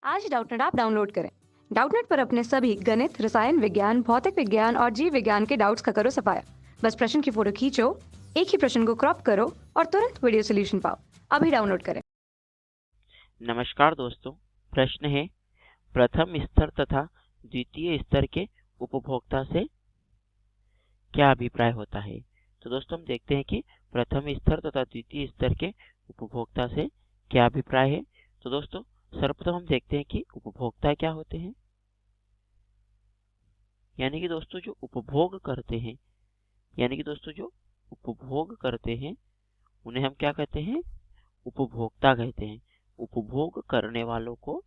आज Doubtnut app download करें। Doubtnut पर अपने सभी गणित, रसायन विज्ञान, भौतिक विज्ञान और जीव विज्ञान के डाउट्स का करो सफाया। बस प्रश्न की फोटो खींचो, एक ही प्रश्न को क्रॉप करो और तुरंत वीडियो सोल्यूशन पाओ। अभी डाउनलोड करें। नमस्कार दोस्तों, प्रश्न है प्रथम स्तर तथा द्वितीय स्तर के उपभोक्ता से क्या अभिप्राय होता है। तो दोस्तों हम देखते हैं कि प्रथम स्तर तथा द्वितीय स्तर के उपभोक्ता से क्या अभिप्राय है। तो दोस्तों सर्वप्रथम हम देखते हैं कि उपभोक्ता क्या होते हैं। यानी कि दोस्तों जो उपभोग करते हैं, उन्हें हम क्या कहते हैं, उपभोक्ता कहते हैं। उपभोग करने वालों को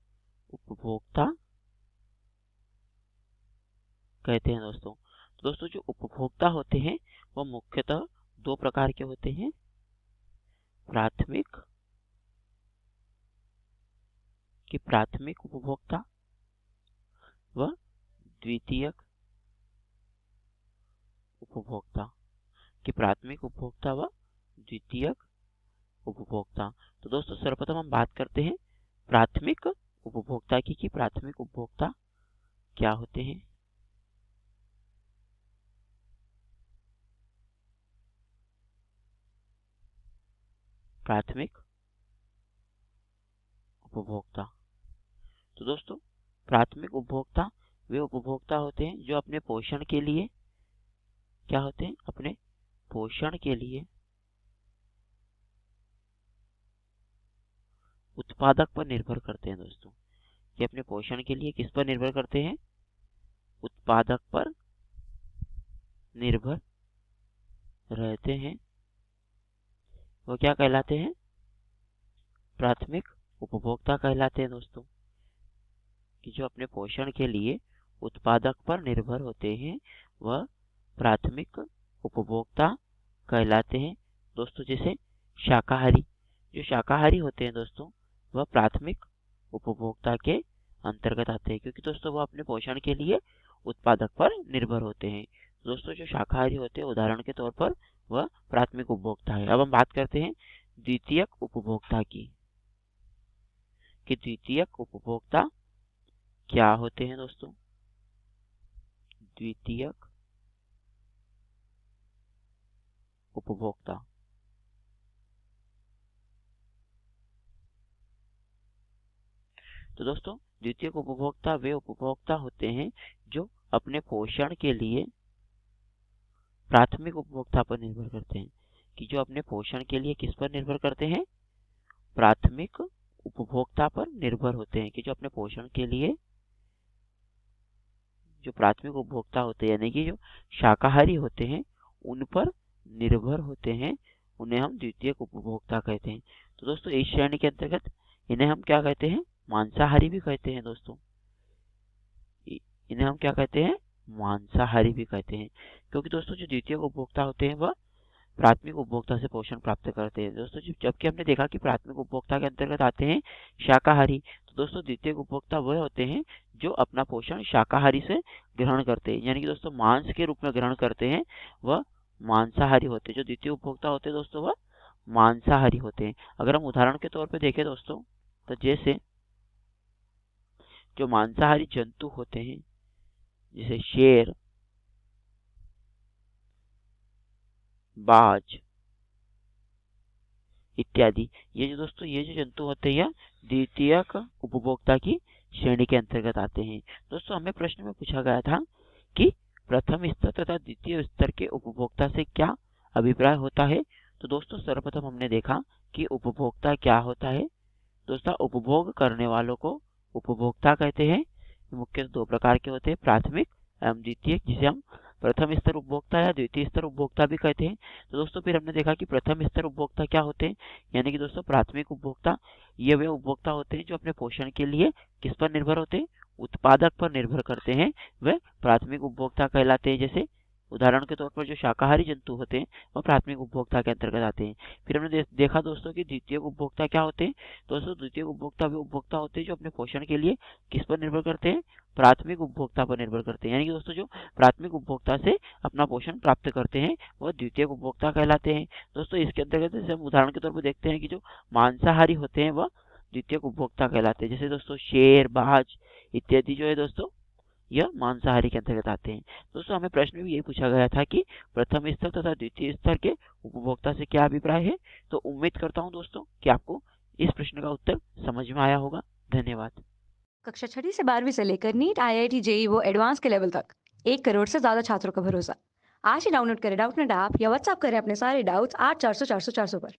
उपभोक्ता कहते हैं दोस्तों। तो दोस्तों जो उपभोक्ता होते हैं वह मुख्यतः दो प्रकार के होते हैं, प्राथमिक उपभोक्ता व द्वितीयक उपभोक्ता तो दोस्तों सर्वप्रथम हम बात करते हैं प्राथमिक उपभोक्ता की कि प्राथमिक उपभोक्ता क्या होते हैं। प्राथमिक उपभोक्ता तो दोस्तों प्राथमिक उपभोक्ता वे उपभोक्ता होते हैं जो अपने पोषण के लिए क्या होते हैं, अपने पोषण के लिए उत्पादक पर निर्भर करते हैं। दोस्तों ये अपने पोषण के लिए किस पर निर्भर करते हैं, उत्पादक पर निर्भर रहते हैं। वो क्या कहलाते हैं, प्राथमिक उपभोक्ता कहलाते हैं। दोस्तों कि जो अपने पोषण के लिए उत्पादक पर निर्भर होते हैं वह प्राथमिक उपभोक्ता कहलाते हैं। दोस्तों जैसे शाकाहारी, जो शाकाहारी होते हैं दोस्तों वह प्राथमिक उपभोक्ता के अंतर्गत आते हैं, क्योंकि दोस्तों वह अपने पोषण के लिए उत्पादक पर निर्भर होते हैं। दोस्तों जो शाकाहारी होते हैं उदाहरण के तौर पर वह प्राथमिक उपभोक्ता है। अब हम बात करते हैं द्वितीयक उपभोक्ता की कि द्वितीयक उपभोक्ता क्या होते हैं। दोस्तों द्वितीयक उपभोक्ता तो दोस्तों द्वितीयक उपभोक्ता वे उपभोक्ता होते हैं जो अपने पोषण के लिए प्राथमिक उपभोक्ता पर निर्भर करते हैं, कि जो अपने पोषण के लिए किस पर निर्भर करते हैं, प्राथमिक उपभोक्ता पर निर्भर होते हैं। कि जो अपने पोषण के लिए जो प्राथमिक उपभोक्ता होते हैं यानी कि जो शाकाहारी होते हैं उन पर निर्भर होते हैं, उन्हें हम द्वितीयक उपभोक्ता कहते हैं। तो दोस्तों इस श्रेणी के अंतर्गत इन्हें हम क्या कहते हैं, मांसाहारी भी कहते हैं। दोस्तों इन्हें हम क्या कहते हैं, मांसाहारी भी कहते हैं, क्योंकि दोस्तों जो द्वितीयक उपभोक्ता होते हैं वह प्राथमिक उपभोक्ता से पोषण प्राप्त करते हैं। दोस्तों जबकि हमने देखा कि प्राथमिक उपभोक्ता के अंतर्गत आते हैं शाकाहारी, तो दोस्तों द्वितीयक उपभोक्ता वह होते हैं जो अपना पोषण शाकाहारी से ग्रहण करते हैं, यानी कि दोस्तों मांस के रूप में ग्रहण करते हैं, वह मांसाहारी होते हैं। जो द्वितीय उपभोक्ता होते हैं दोस्तों वह मांसाहारी होते हैं। अगर हम उदाहरण के तौर पर देखें दोस्तों, तो जैसे जो मांसाहारी जंतु होते हैं जैसे शेर, बाज इत्यादि, ये जो दोस्तों ये जो जंतु होते हैं यह द्वितीयक उपभोक्ता की श्रेणी के अंतर्गत आते हैं। दोस्तों हमें प्रश्न में पूछा गया था कि प्रथम स्तर तथा द्वितीय स्तर के उपभोक्ता से क्या अभिप्राय होता है। तो दोस्तों सर्वप्रथम हमने देखा कि उपभोक्ता क्या होता है। दोस्तों उपभोग करने वालों को उपभोक्ता कहते हैं। मुख्य दो प्रकार के होते हैं, प्राथमिक एवं द्वितीयक, जिसे हम प्रथम स्तर उपभोक्ता या द्वितीय स्तर उपभोक्ता भी कहते हैं। तो दोस्तों फिर हमने देखा कि प्रथम स्तर उपभोक्ता क्या होते हैं, यानी कि दोस्तों प्राथमिक उपभोक्ता ये वे उपभोक्ता होते हैं जो अपने पोषण के लिए किस पर निर्भर होते हैं, उत्पादक पर निर्भर करते हैं, वे प्राथमिक उपभोक्ता कहलाते हैं। जैसे उदाहरण के तौर पर जो शाकाहारी जंतु होते हैं वह प्राथमिक उपभोक्ता के अंतर्गत आते हैं। फिर हमने देखा दोस्तों कि द्वितीयक उपभोक्ता क्या होते हैं। दोस्तों द्वितीयक उपभोक्ता वे उपभोक्ता होते हैं जो अपने पोषण के लिए किस पर निर्भर करते हैं, प्राथमिक उपभोक्ता पर निर्भर करते हैं। यानी कि दोस्तों जो प्राथमिक उपभोक्ता से अपना पोषण प्राप्त करते हैं वह द्वितीयक उपभोक्ता कहलाते हैं। दोस्तों इसके अंतर्गत जैसे हम उदाहरण के तौर पर देखते हैं कि जो मांसाहारी होते हैं वह द्वितीयक उपभोक्ता कहलाते हैं। जैसे दोस्तों शेर, बाज इत्यादि जो है दोस्तों यह मांसाहारी के अंतर्गत आते हैं। दोस्तों हमें प्रश्न में भी यही पूछा गया था कि प्रथम स्तर तथा द्वितीय स्तर के उपभोक्ता से क्या अभिप्राय है। तो उम्मीद करता हूँ दोस्तों कि आपको इस प्रश्न का उत्तर समझ में आया होगा। धन्यवाद। कक्षा 6 से 12वीं से लेकर नीट, IIT, JEE वो एडवांस के लेवल तक 1 करोड़ से ज्यादा छात्रों का भरोसा। आज ही डाउनलोड करें डाउटनेट ऐप या व्हाट्सएप करें अपने सारे डाउट्स 8400 400 400 पर।